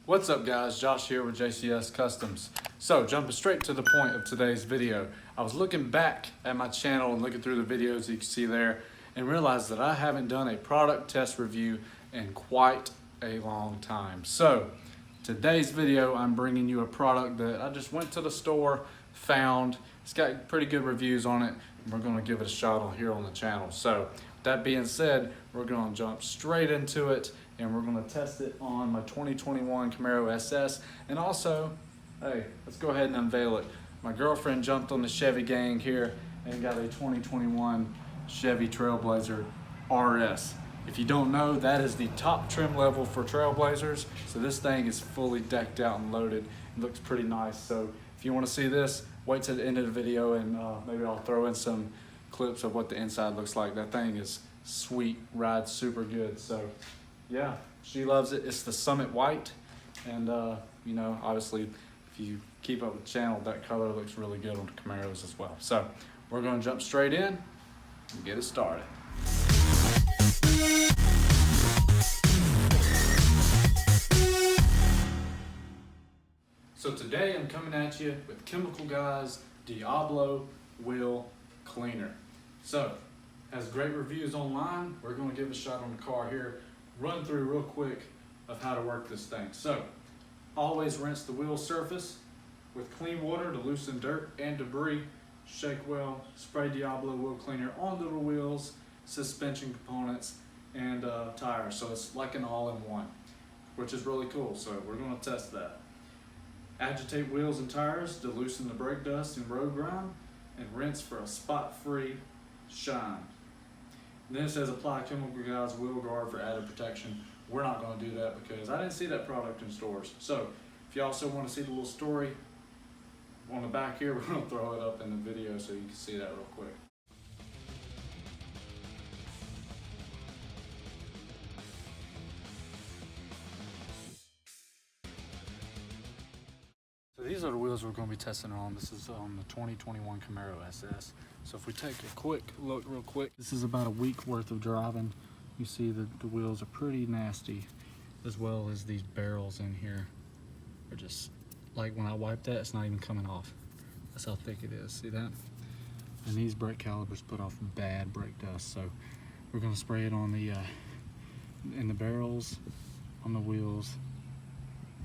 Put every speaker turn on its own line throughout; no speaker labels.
What's up guys, Josh here with JCS Customs. So jumping straight to the point of today's video, I was looking back at my channel and looking through the videos you can see there and realized that I haven't done a product test review in quite a long time. So today's video, I'm bringing you a product that I just went to the store, found. It's got pretty good reviews on it, and we're gonna give it a shot on here on the channel. So that being said, we're gonna jump straight into it and we're gonna test it on my 2021 Camaro SS. And also, hey, let's go ahead and unveil it. My girlfriend jumped on the Chevy gang here and got a 2021 Chevy Trailblazer RS. If you don't know, that is the top trim level for Trailblazers. So this thing is fully decked out and loaded. It looks pretty nice. So if you wanna see this, wait till the end of the video and maybe I'll throw in some clips of what the inside looks like. That thing is sweet, rides super good. So yeah, she loves it. It's the Summit White. And you know, obviously, if you keep up with the channel, that color looks really good on the Camaros as well. So we're gonna jump straight in and get it started. So today I'm coming at you with Chemical Guy's Diablo Wheel Cleaner. So, has great reviews online. We're gonna give a shot on the car here, run through real quick of how to work this thing. So, always rinse the wheel surface with clean water to loosen dirt and debris. Shake well, spray Diablo Wheel Cleaner onto the wheels, suspension components, and tires. So it's like an all-in-one, which is really cool. So we're gonna test that. Agitate wheels and tires to loosen the brake dust and road grime, and rinse for a spot-free shine. And then it says apply Chemical Guy's wheel guard for added protection. We're not going to do that because I didn't see that product in stores. So if you also want to see the little story on the back here, we're going to throw it up in the video so you can see that real quick. So these are the wheels we're going to be testing on. This is on the 2021 Camaro SS. So if we take a quick look real quick, this is about a week worth of driving. You see that the wheels are pretty nasty, as well as these barrels in here are just, like when I wipe that, it's not even coming off. That's how thick it is, see that? And these brake calipers put off bad brake dust. So we're going to spray it on the, in the barrels, on the wheels,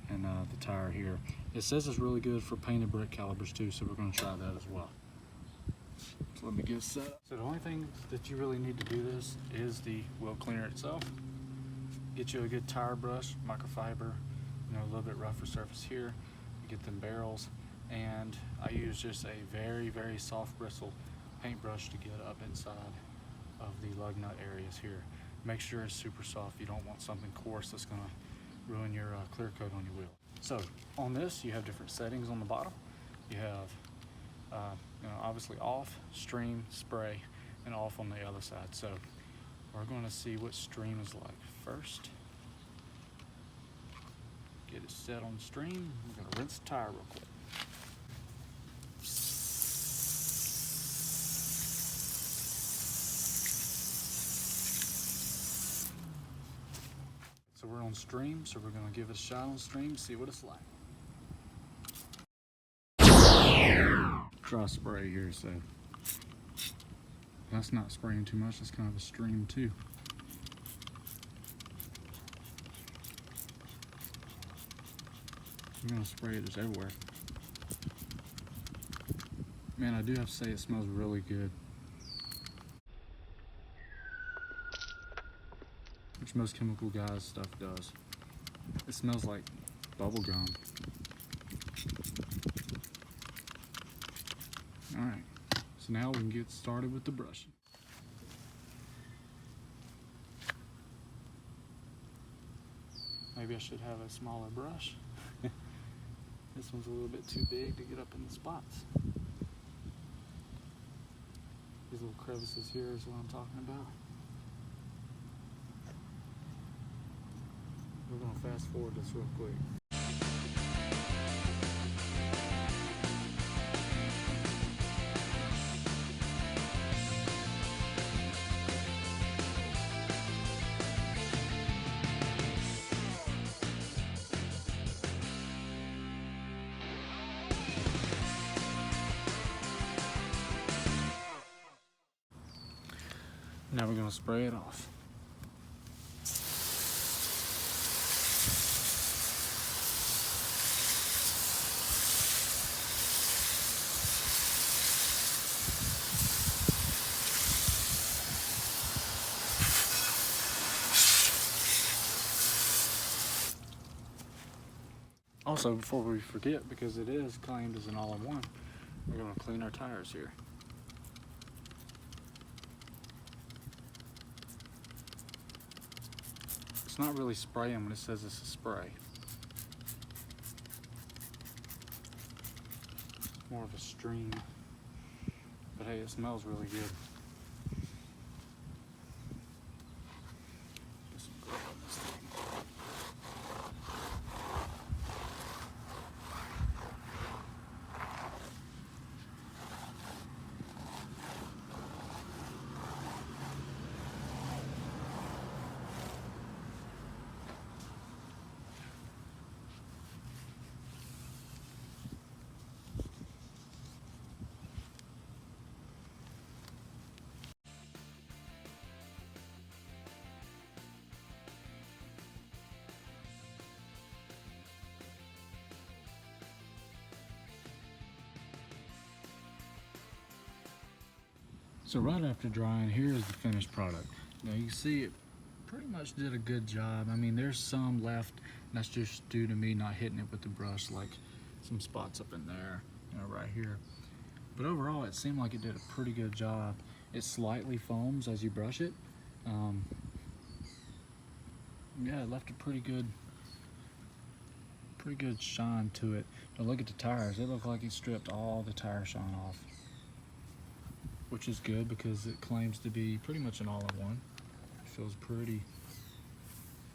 and the tire here. It says it's really good for painted brake calipers too, so we're going to try that as well. So let me get set up. So the only thing that you really need to do this is the wheel cleaner itself. Get you a good tire brush, microfiber, you know, a little bit rougher surface here. Get them barrels, and I use just a very, very soft bristle paintbrush to get up inside of the lug nut areas here. Make sure it's super soft. You don't want something coarse that's going to ruin your clear coat on your wheel. So on this, you have different settings on the bottom. You have you know, obviously off, stream, spray, and off on the other side. So we're going to see what stream is like first. Get it set on stream. We're going to rinse the tire real quick. So we're on stream, so we're going to give it a shot on stream, see what it's like. Dry spray here, so that's not spraying too much. That's kind of a stream too. I'm gonna spray it just everywhere. Man, I do have to say it smells really good, which most Chemical Guys stuff does. It smells like bubble gum. Alright, so now we can get started with the brushing. Maybe I should have a smaller brush. This one's a little bit too big to get up in the spots. These little crevices here is what I'm talking about. We're going to fast forward this real quick. Now we're gonna spray it off. Also, before we forget, because it is claimed as an all-in-one, we're going to clean our tires here. It's not really spraying when it says it's a spray. It's more of a stream. But hey, it smells really good. Get some grime on this thing. So right after drying, here's the finished product. Now you can see it pretty much did a good job. I mean, there's some left, and that's just due to me not hitting it with the brush, like some spots up in there, right here. But overall, it seemed like it did a pretty good job. It slightly foams as you brush it. Yeah, it left a pretty good shine to it. But look at the tires. It looked like it stripped all the tire shine off, which is good because it claims to be pretty much an all-in-one. It feels pretty,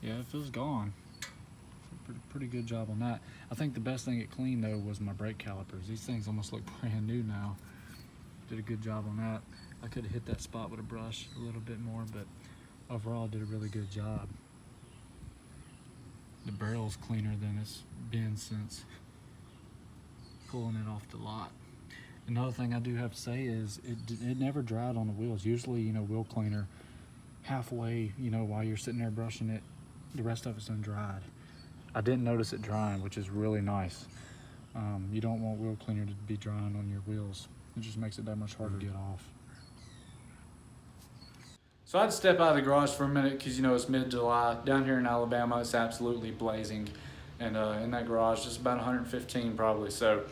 yeah, it feels gone. Pretty good job on that. I think the best thing it cleaned though was my brake calipers. These things almost look brand new now. Did a good job on that. I could have hit that spot with a brush a little bit more, but overall did a really good job. The barrel's cleaner than it's been since pulling it off the lot. Another thing I do have to say is it never dried on the wheels. Usually, wheel cleaner, halfway, while you're sitting there brushing it, the rest of it's undried. I didn't notice it drying, which is really nice. You don't want wheel cleaner to be drying on your wheels. It just makes it that much harder to get off. So I had to step out of the garage for a minute because, it's mid-July. Down here in Alabama, it's absolutely blazing. And in that garage, it's about 115 probably. So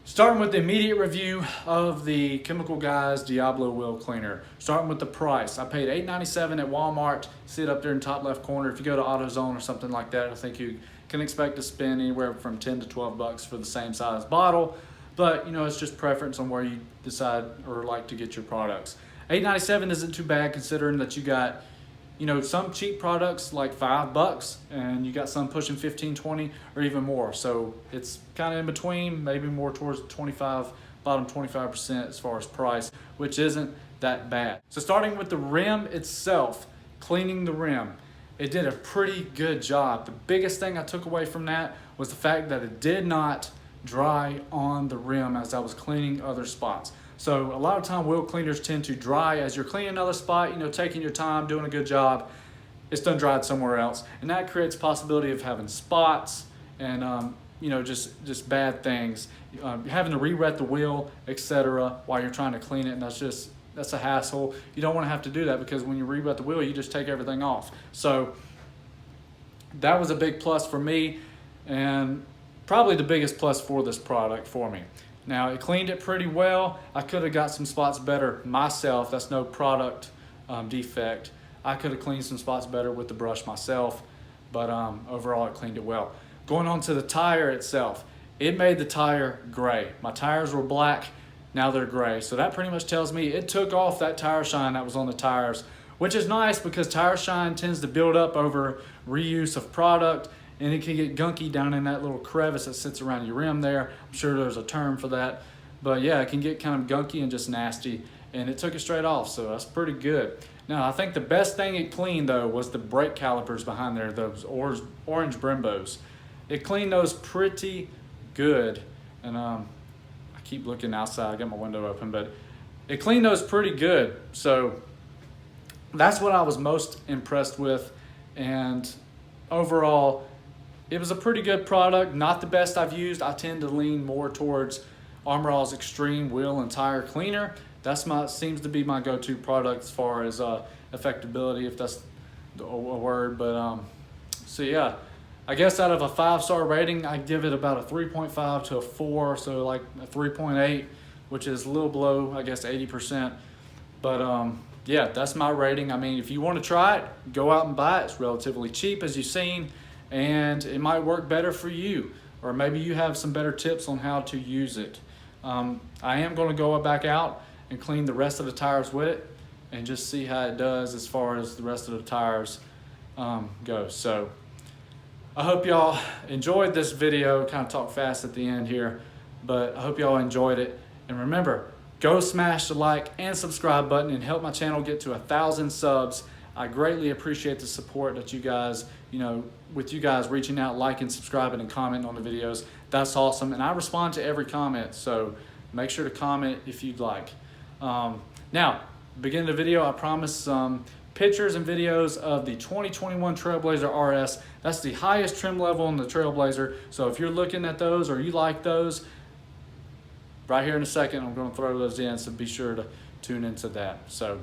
starting with the immediate review of the Chemical Guys Diablo Wheel Cleaner. Starting with the price. I paid $8.97 at Walmart. See it up there in the top left corner. If you go to AutoZone or something like that, I think you can expect to spend anywhere from 10 to 12 bucks for the same size bottle. But, it's just preference on where you decide or like to get your products. $8.97 isn't too bad considering that you got, some cheap products like $5 and you got some pushing 15, 20 or even more. So it's kind of in between, maybe more towards 25, bottom 25% as far as price, which isn't that bad. So starting with the rim itself, cleaning the rim, it did a pretty good job. The biggest thing I took away from that was the fact that it did not dry on the rim as I was cleaning other spots. So a lot of time wheel cleaners tend to dry as you're cleaning another spot, taking your time, doing a good job. It's done dried somewhere else. And that creates possibility of having spots and, just bad things. Having to re-wet the wheel, etc. while you're trying to clean it, and that's a hassle. You don't want to have to do that because when you re-wet the wheel, you just take everything off. So that was a big plus for me and probably the biggest plus for this product for me. Now, it cleaned it pretty well. I could have got some spots better myself. That's no product defect. I could have cleaned some spots better with the brush myself, but overall it cleaned it well. Going on to the tire itself, it made the tire gray. My tires were black, now they're gray. So that pretty much tells me it took off that tire shine that was on the tires, which is nice because tire shine tends to build up over reuse of product, and it can get gunky down in that little crevice that sits around your rim there. I'm sure there's a term for that. But yeah, it can get kind of gunky and just nasty, and it took it straight off, so that's pretty good. Now, I think the best thing it cleaned, though, was the brake calipers behind there, those orange Brimbos. It cleaned those pretty good, and I keep looking outside. I got my window open, but it cleaned those pretty good. So that's what I was most impressed with. And overall, it was a pretty good product. Not the best I've used. I tend to lean more towards Armor All's Extreme Wheel and Tire Cleaner. Seems to be my go-to product as far as effectability, if that's a word. But so yeah, I guess out of a 5-star rating, I give it about a 3.5 to a 4, so like a 3.8, which is a little below, I guess, 80%. But yeah, that's my rating. I mean, if you want to try it, go out and buy it. It's relatively cheap, as you've seen, and it might work better for you, or maybe you have some better tips on how to use it. I am going to go back out and clean the rest of the tires with it and just see how it does as far as the rest of the tires go. So I hope y'all enjoyed this video. Kind of talk fast at the end here, but I hope y'all enjoyed it. And remember, go smash the like and subscribe button and help my channel get to 1,000 subs. I greatly appreciate the support that you guys, with you guys reaching out, liking, subscribing, and commenting on the videos. That's awesome. And I respond to every comment, so make sure to comment if you'd like. Now, beginning of the video, I promised some pictures and videos of the 2021 Trailblazer RS. That's the highest trim level in the Trailblazer. So if you're looking at those or you like those, right here in a second, I'm going to throw those in, so be sure to tune into that. So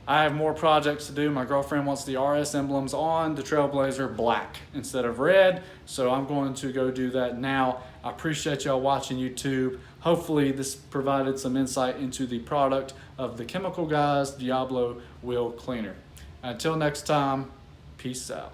I have more projects to do. My girlfriend wants the RS emblems on the Trailblazer black instead of red, so I'm going to go do that now. I appreciate y'all watching YouTube. Hopefully this provided some insight into the product of the Chemical Guys Diablo Wheel Cleaner. Until next time, peace out.